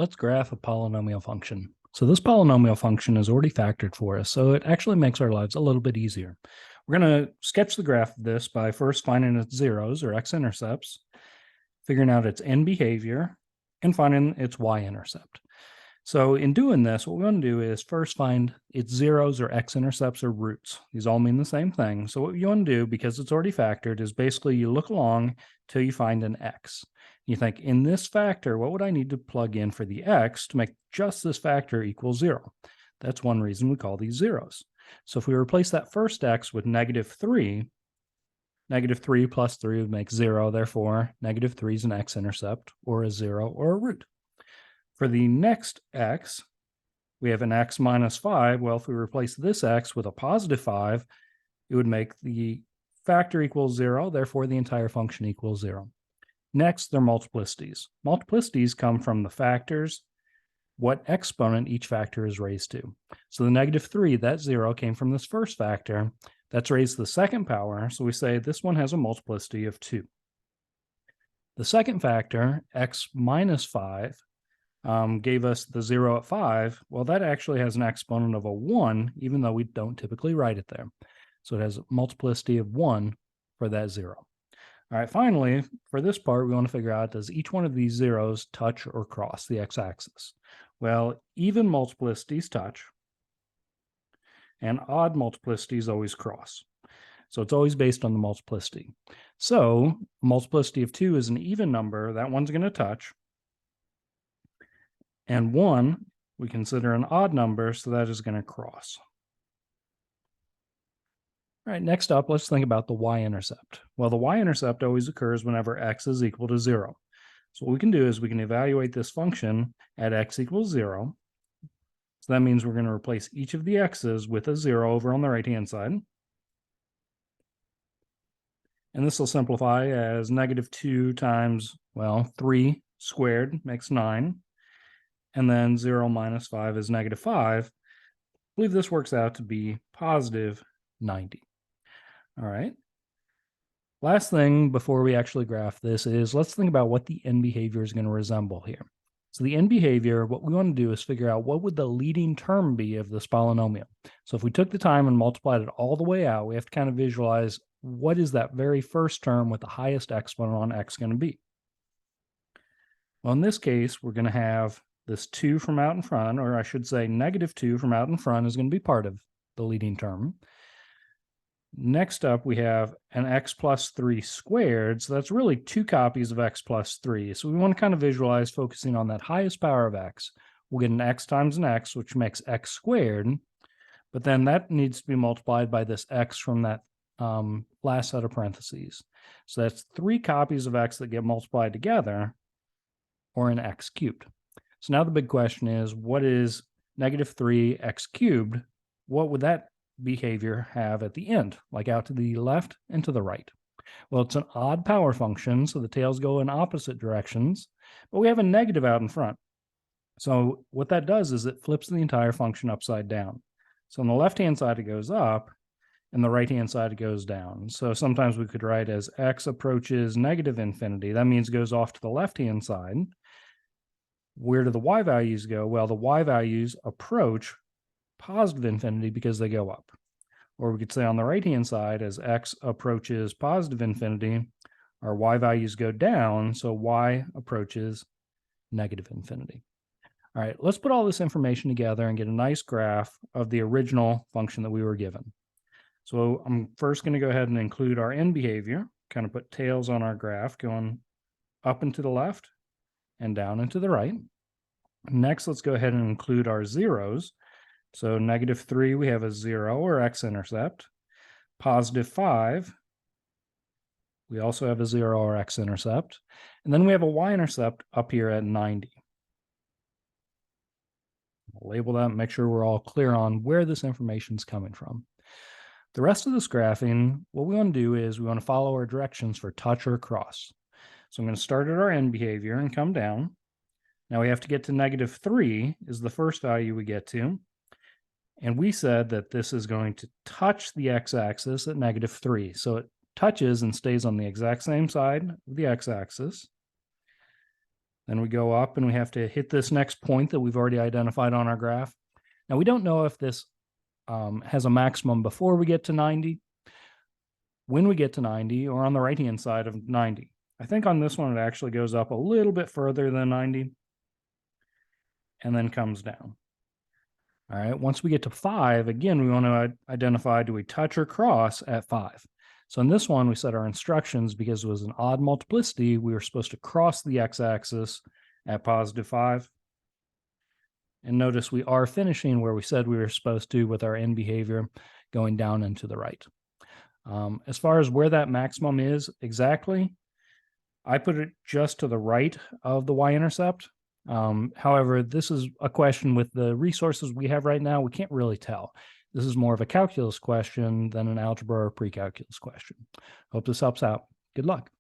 let's graph a polynomial function. So this polynomial function is already factored for us, so it actually makes our lives a little bit easier. We're going to sketch the graph of this by first finding its zeros, or x-intercepts, figuring out its end behavior, and finding its y-intercept. So in doing this, what we want to do is first find its zeros, or x-intercepts, or roots. These all mean the same thing. So what you want to do, because it's already factored, is basically you look along till you find an x. You think, in this factor, what would I need to plug in for the x to make just this factor equal 0? That's one reason we call these zeros. So if we replace that first x with -3, -3 plus 3 would make 0. Therefore, -3 is an x-intercept, or a 0, or a root. For the next x, we have an x minus 5. Well, if we replace this x with a +5, it would make the factor equal 0. Therefore, the entire function equals 0. Next, they're multiplicities. Multiplicities come from the factors, what exponent each factor is raised to. So the -3, that 0, came from this first factor. That's raised to the second power, so we say this one has a multiplicity of 2. The second factor, x minus 5, gave us the 0 at 5. Well, that actually has an exponent of a 1, even though we don't typically write it there. So it has a multiplicity of 1 for that 0. All right, finally, for this part, we want to figure out, does each one of these zeros touch or cross the x-axis? Well, even multiplicities touch, and odd multiplicities always cross. So it's always based on the multiplicity. So multiplicity of 2 is an even number. That one's going to touch. And 1, we consider an odd number, so that is going to cross. All right, next up, let's think about the y-intercept. Well, the y-intercept always occurs whenever x is equal to 0. So what we can do is we can evaluate this function at x equals 0. So that means we're going to replace each of the x's with a 0 over on the right-hand side. And this will simplify as -2 times, well, 3 squared makes 9. And then 0 minus 5 is -5. I believe this works out to be positive 90. All right. Last thing before we actually graph this is, let's think about what the end behavior is going to resemble here. So the end behavior, what we want to do is figure out what would the leading term be of this polynomial. So if we took the time and multiplied it all the way out, we have to kind of visualize, what is that very first term with the highest exponent on x going to be? Well, in this case, we're going to have this 2 from out in front, or I should say -2 from out in front is going to be part of the leading term. Next up, we have an x plus 3 squared. So that's really 2 copies of x plus 3. So we want to kind of visualize focusing on that highest power of x. We'll get an x times an x, which makes x squared. But then that needs to be multiplied by this x from that last set of parentheses. So that's 3 copies of x that get multiplied together, or an x cubed. So now the big question is, what is -3x cubed? What would that behavior have at the end, like out to the left and to the right? Well, it's an odd power function, so the tails go in opposite directions, but we have a negative out in front. So what that does is it flips the entire function upside down. So on the left-hand side, it goes up, and the right-hand side, it goes down. So sometimes we could write as x approaches -infinity. That means it goes off to the left-hand side. Where do the y values go? Well, the y values approach positive infinity because they go up. Or we could say on the right-hand side, as x approaches positive infinity, our y values go down, so y approaches -infinity. All right, let's put all this information together and get a nice graph of the original function that we were given. So I'm first going to go ahead and include our end behavior, kind of put tails on our graph going up and to the left and down and to the right. Next, let's go ahead and include our zeros. So -3, we have a 0, or x-intercept. +5, we also have a 0, or x-intercept. And then we have a y-intercept up here at 90. I'll label that and make sure we're all clear on where this information is coming from. The rest of this graphing, what we want to do is we want to follow our directions for touch or cross. So I'm going to start at our end behavior and come down. Now we have to get to -3 is the first value we get to. And we said that this is going to touch the x-axis at -3. So it touches and stays on the exact same side of the x-axis. Then we go up and we have to hit this next point that we've already identified on our graph. Now, we don't know if this has a maximum before we get to 90, when we get to 90, or on the right-hand side of 90. I think on this one, it actually goes up a little bit further than 90 and then comes down. All right, once we get to 5, again, we want to identify, do we touch or cross at 5? So in this one, we set our instructions because it was an odd multiplicity. We were supposed to cross the x-axis at positive 5. And notice we are finishing where we said we were supposed to with our end behavior, going down and to the right. As far as where that maximum is exactly, I put it just to the right of the y-intercept. However, this is a question with the resources we have right now. We can't really tell. This is more of a calculus question than an algebra or pre-calculus question. Hope this helps out. Good luck.